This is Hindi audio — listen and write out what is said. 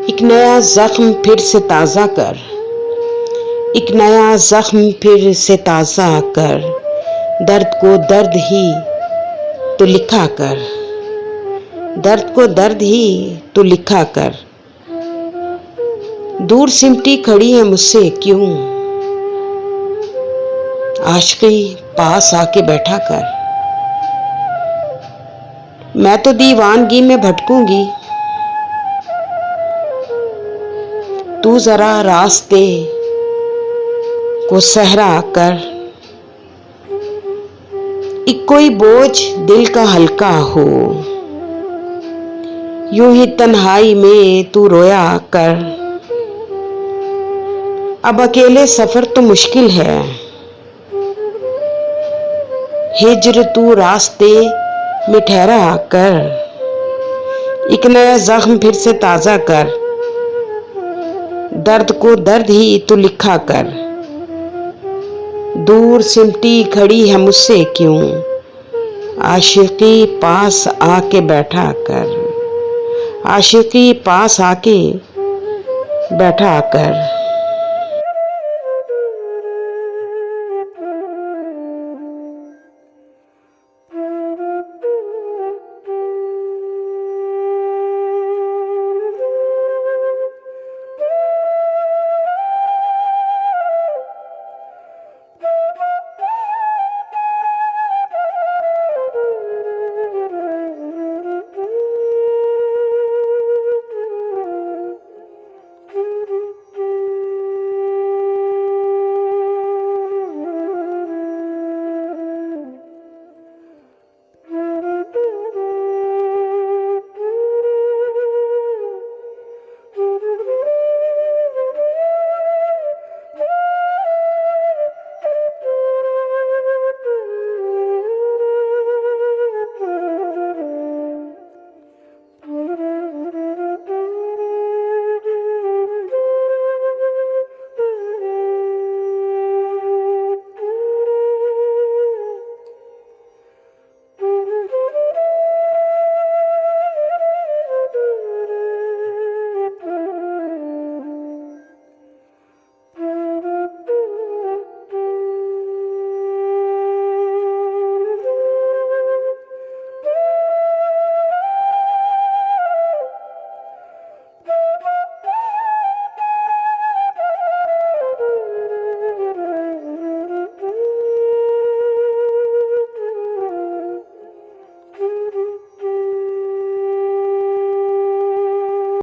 एक नया जख्म फिर से ताज़ा कर, एक नया जख्म फिर से ताज़ा कर, दर्द को दर्द ही तो लिखा कर, दर्द को दर्द ही तो लिखा कर। दूर सिमटी खड़ी है मुझसे क्यों, आशिकी पास आके बैठा कर। मैं तो दीवानगी में भटकूंगी, तू जरा रास्ते को सहरा कर। एक कोई बोझ दिल का हल्का हो, यूं ही तन्हाई में तू रोया कर। अब अकेले सफर तो मुश्किल है, हिज्र तू रास्ते में ठहरा कर। एक नया जख्म फिर से ताज़ा कर, दर्द को दर्द ही तू लिखा कर। दूर सिमटी खड़ी है मुझसे क्यों, आशिकी पास आके बैठा कर, आशिकी पास आके बैठा कर।